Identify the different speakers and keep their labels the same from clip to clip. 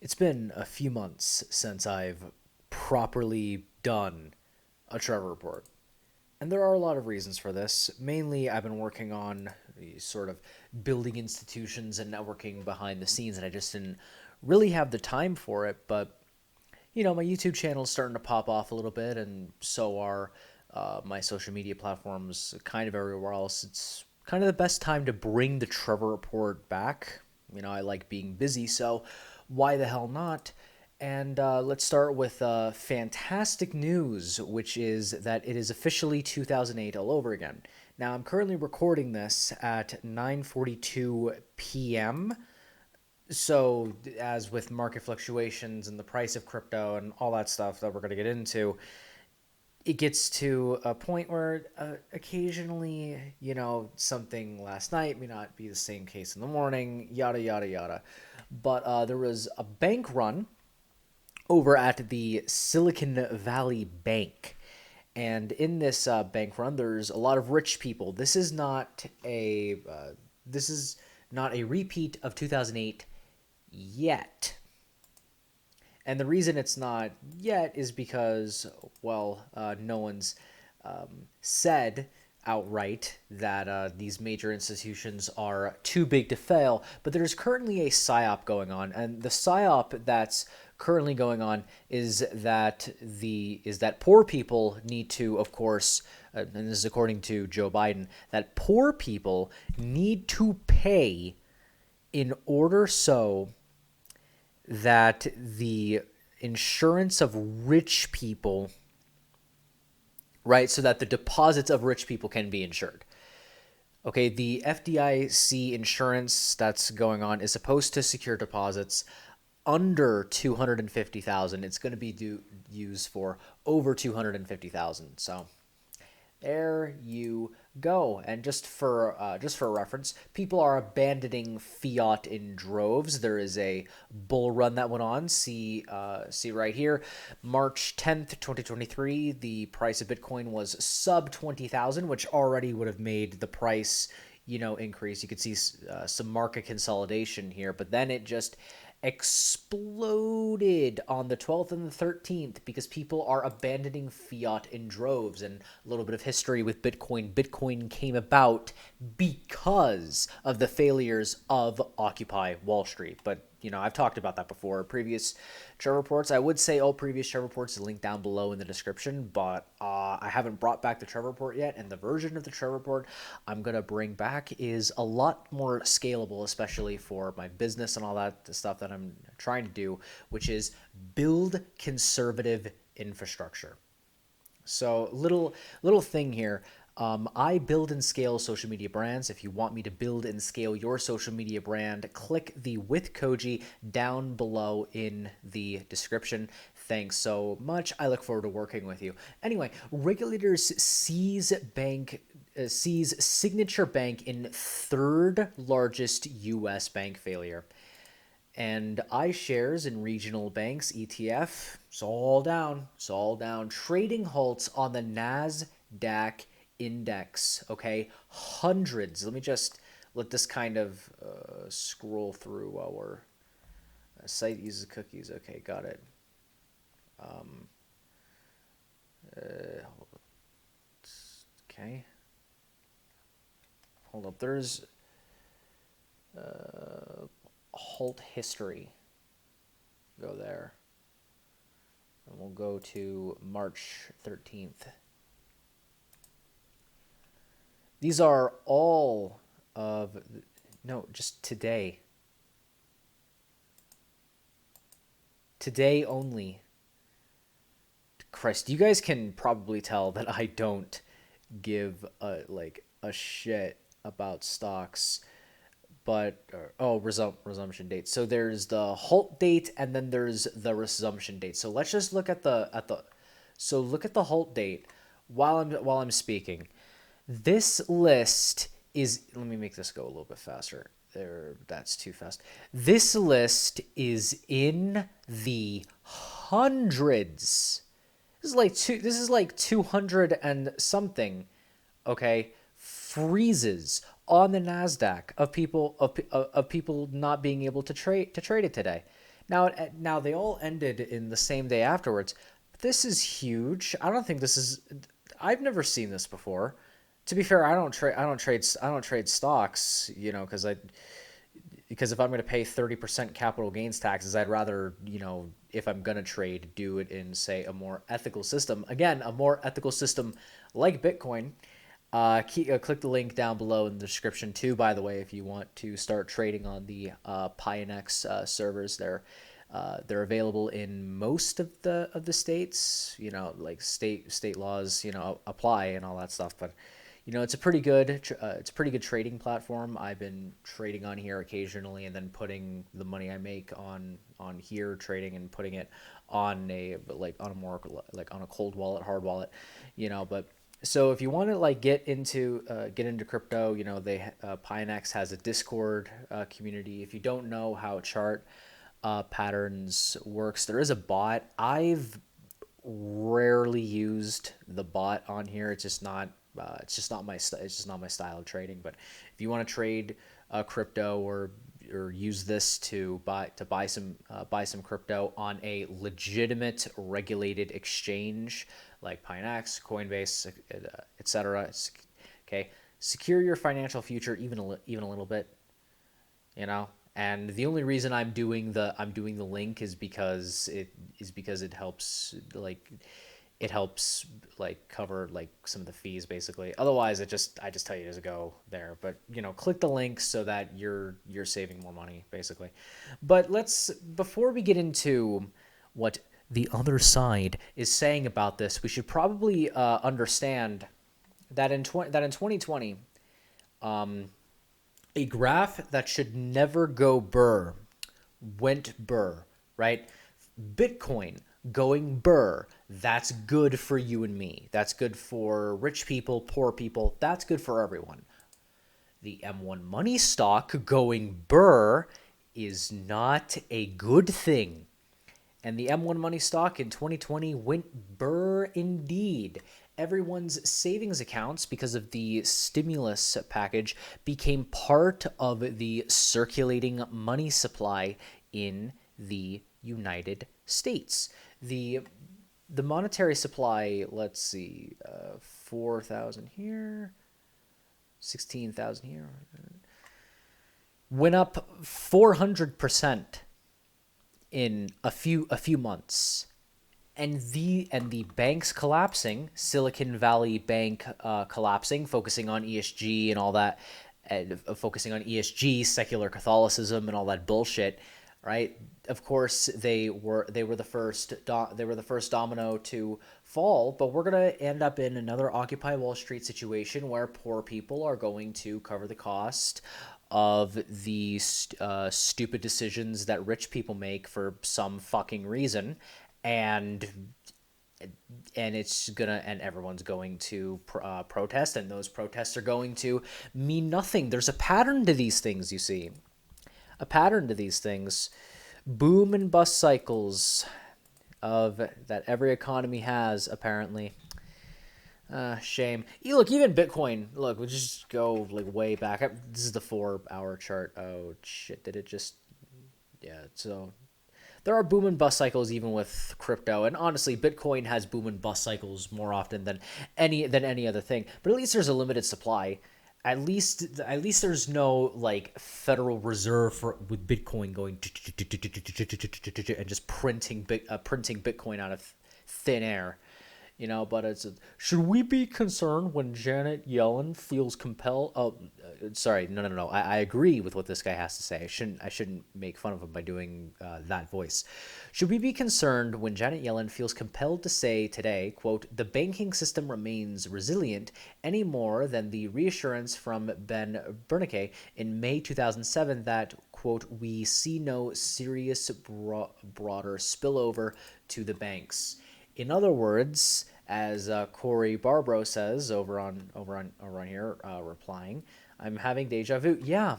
Speaker 1: It's been a few months since I've properly done a Trevor report. And there are a lot of reasons for this. Mainly, I've been working on the sort of building institutions and networking behind the scenes, and I just didn't really have the time for it. But, my YouTube channel is starting to pop off a little bit, and so are my social media platforms kind of everywhere else. It's kind of the best time to bring the Trevor report back. I like being busy, so why the hell not? And let's start with fantastic news, which is that it is officially 2008 all over again. Now, I'm currently recording this at 9:42 p.m. So, as with market fluctuations and the price of crypto and all that stuff that we're going to get into, it gets to a point where occasionally, something last night may not be the same case in the morning, yada, yada, yada. But there was a bank run over at the Silicon Valley Bank. And in this bank run, there's a lot of rich people. This is not a repeat of 2008 yet. And the reason it's not yet is because, no one's said outright that these major institutions are too big to fail, but there's currently a psyop going on, and the psyop that's currently going on is that poor people need to, of course, and this is according to Joe Biden, that poor people need to pay in order so that the insurance of rich people, right, so that the deposits of rich people can be insured. Okay, the FDIC insurance that's going on is supposed to secure deposits under 250,000. It's going to be used for over 250,000. So there you go. And just for reference, people are abandoning fiat in droves. There is a bull run that went on. See right here, March 10th, 2023. The price of Bitcoin was sub 20,000, which already would have made the price increase. You could see some market consolidation here, but then it just exploded on the 12th and the 13th because people are abandoning fiat in droves. And a little bit of history with Bitcoin. Bitcoin came about because of the failures of Occupy Wall Street. But I've talked about that before. Previous Trevor reports, I would say all previous Trevor reports is linked down below in the description, but I haven't brought back the Trevor report yet, and the version of the Trevor report I'm going to bring back is a lot more scalable, especially for my business and all that stuff that I'm trying to do, which is build conservative infrastructure. So little thing here. I build and scale social media brands. If you want me to build and scale your social media brand, click the with Koji down below in the description. Thanks so much. I look forward to working with you. Anyway, regulators sees Signature Bank in third largest U.S. bank failure. And iShares in regional banks ETF, it's all down. It's all down. Trading halts on the NASDAQ index. Okay, hundreds. Let me just let this kind of scroll through while we're site uses cookies. Okay, got it. Okay, hold up. There's halt history. Go there. And we'll go to March 13th. These are all of, no, just today. Today only. Christ, you guys can probably tell that I don't give a shit about stocks. But resumption date. So there's the halt date and then there's the resumption date. So let's just look at look at the halt date while I'm speaking. This list is, let me make this go a little bit faster. There, that's too fast. This list is in the hundreds. This is like 200 and something, okay? Freezes on the Nasdaq of people not being able to trade it today. Now they all ended in the same day afterwards. This is huge. I don't think this is. I've never seen this before. To be fair, I don't trade. I don't trade stocks. You know, because if I'm going to pay 30% capital gains taxes, I'd rather, if I'm going to trade, do it in, say, a more ethical system. Again, a more ethical system like Bitcoin. Click the link down below in the description too, by the way, if you want to start trading on the Pionex servers. They're available in most of the states. Like state laws, apply and all that stuff. But it's a pretty good trading platform. I've been trading on here occasionally, and then putting the money I make on here, trading and putting it on on a cold wallet, hard wallet, But so if you want to get into crypto, Pionex has a Discord community. If you don't know how chart patterns works, there is a bot. I've rarely used the bot on here. It's just not my style of trading. But if you want to trade crypto or use this to buy some crypto on a legitimate regulated exchange like Pionex, Coinbase, etc. Okay, secure your financial future even a little bit. And the only reason I'm doing the link is because it helps cover some of the fees basically. Otherwise, I just tell you to go there. But click the link so that you're saving more money basically. But before we get into what the other side is saying about this, we should probably understand that in 2020, a graph that should never go burr went burr, right? Bitcoin going burr, that's good for you and me. That's good for rich people, poor people. That's good for everyone. The M1 money stock going burr is not a good thing. And the M1 money stock in 2020 went burr indeed. Everyone's savings accounts, because of the stimulus package, became part of the circulating money supply in the United States. The monetary supply, let's see, 4,000 here, 16,000 here, went up 400% in a few months. And the banks collapsing, Silicon Valley Bank collapsing, focusing on ESG and all that, focusing on ESG, secular Catholicism, and all that bullshit, right? Of course, they were the first domino to fall, but we're gonna end up in another Occupy Wall Street situation where poor people are going to cover the cost of the stupid decisions that rich people make for some fucking reason. And everyone's going to protest, and those protests are going to mean nothing. There's a pattern to these things, you see. A pattern to these things. Boom and bust cycles that every economy has, apparently. Shame. Look, even Bitcoin. Look, we'll just go way back. This is the 4-hour chart. Oh shit! Did it just? Yeah. So there are boom and bust cycles even with crypto, and honestly, Bitcoin has boom and bust cycles more often than any other thing. But at least there's a limited supply. At least there's no Federal Reserve with Bitcoin going and just printing Bitcoin out of thin air. But should we be concerned when Janet Yellen feels compelled? Oh, sorry, no. I agree with what this guy has to say. I shouldn't make fun of him by doing that voice. Should we be concerned when Janet Yellen feels compelled to say today, quote, the banking system remains resilient any more than the reassurance from Ben Bernanke in May 2007 that, quote, we see no serious broader spillover to the banks. In other words, as Corey Barbro says over on here, replying, I'm having deja vu. Yeah,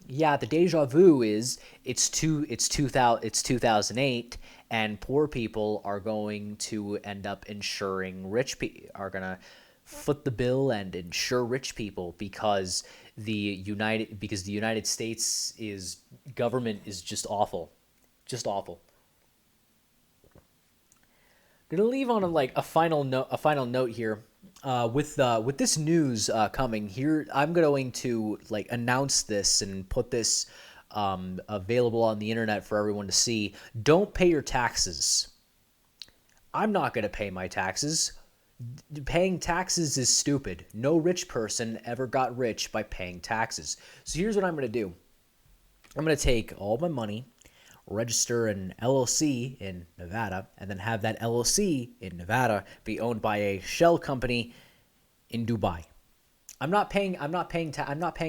Speaker 1: the deja vu is it's 2008, and poor people are going to end up insuring rich people, are gonna foot the bill and insure rich people because the United States government is just awful. Just awful. Gonna leave on a final note. A final note here. With this news coming here, I'm going to announce this and put this available on the internet for everyone to see. Don't pay your taxes. I'm not gonna pay my taxes. Paying taxes is stupid. No rich person ever got rich by paying taxes. So here's what I'm gonna do. I'm gonna take all my money, register an LLC in Nevada, and then have that LLC in Nevada be owned by a shell company in Dubai. I'm not paying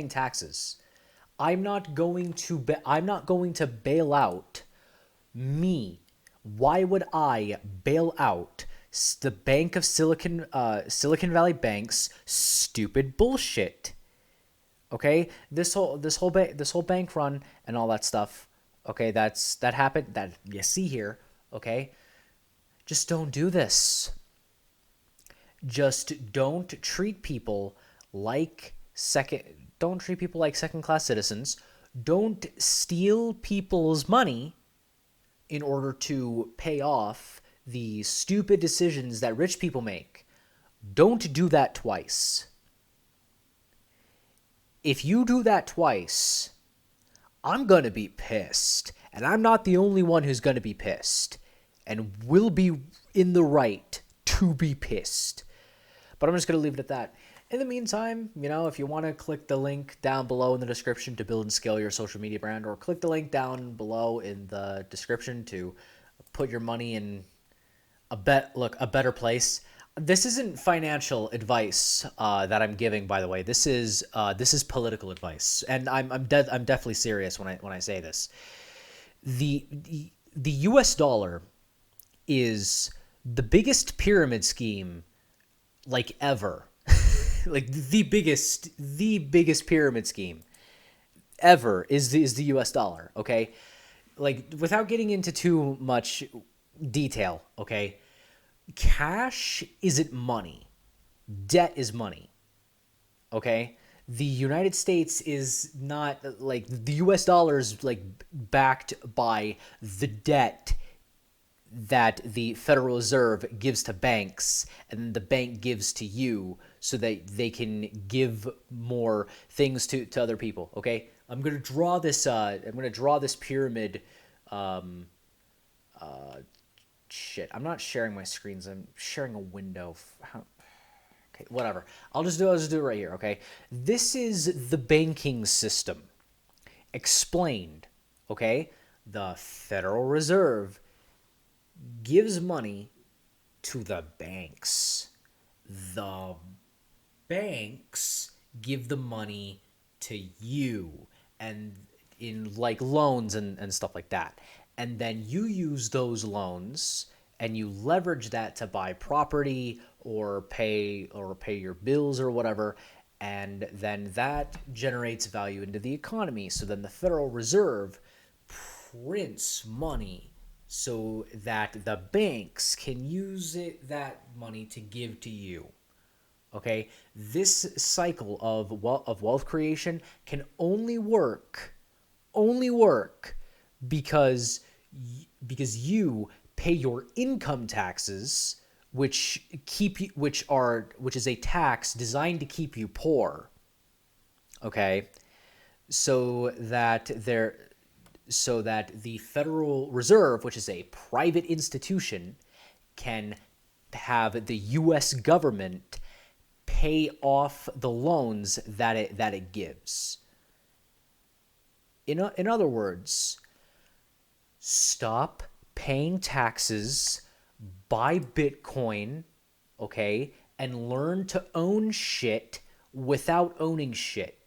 Speaker 1: taxes. I'm not going to bail out me. Why would I bail out the Bank of Silicon Valley Bank's stupid bullshit? Okay, this whole bank run and all that stuff. Okay, that happened. That you see here. Okay, just don't do this. Just don't treat people like Don't treat people like second-class citizens. Don't steal people's money in order to pay off the stupid decisions that rich people make. Don't do that twice. If you do that twice, I'm going to be pissed. And I'm not the only one who's going to be pissed. And will be in the right to be pissed. But I'm just going to leave it at that. In the meantime, if you want to click the link down below in the description to build and scale your social media brand, or click the link down below in the description to put your money in a better place. This isn't financial advice that I'm giving, by the way. This is political advice, and I'm definitely serious when I say this. The U.S. dollar is the biggest pyramid scheme ever. The biggest pyramid scheme ever is the US dollar, okay? Without getting into too much detail, okay? Cash isn't money. Debt is money. Okay? The United States is not the US dollar is backed by the debt that the Federal Reserve gives to banks, and the bank gives to you so that they can give more things to other people. Okay, I'm gonna draw this. Pyramid. Shit, I'm not sharing my screens. I'm sharing a window. Okay, whatever. I'll just do it right here. Okay, this is the banking system explained. Okay, the Federal Reserve gives money to the banks. The banks give the money to you, and in loans and stuff like that. And then you use those loans and you leverage that to buy property or pay your bills or whatever. And then that generates value into the economy. So then the Federal Reserve prints money so that the banks can use that money to give to you. Okay, this cycle of wealth creation can only work because you pay your income taxes, which is a tax designed to keep you poor. Okay, so that the Federal Reserve, which is a private institution, can have the U.S. government pay off the loans that it gives. In other words, stop paying taxes, buy Bitcoin, okay, and learn to own shit without owning shit.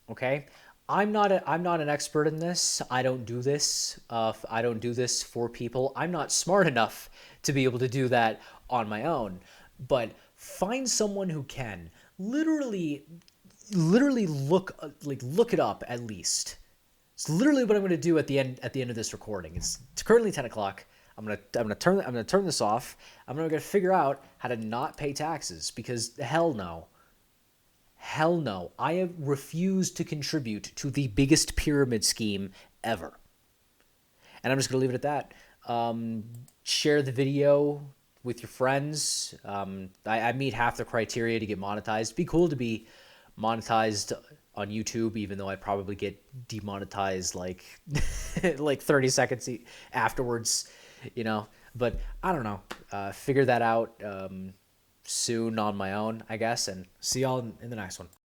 Speaker 1: Okay? I'm not an expert in this. I don't do this. I don't do this for people. I'm not smart enough to be able to do that on my own. But find someone who can. Literally look it up at least. It's literally what I'm going to do at the end of this recording. It's currently 10 o'clock. I'm gonna turn this off. I'm gonna figure out how to not pay taxes, because hell no. Hell no. I have refused to contribute to the biggest pyramid scheme ever. And I'm just going to leave it at that. Share the video with your friends. I meet half the criteria to get monetized. It'd be cool to be monetized on YouTube, even though I probably get demonetized like like 30 seconds afterwards, you know. But I don't know. Figure that out soon on my own, I guess. And see y'all in the next one.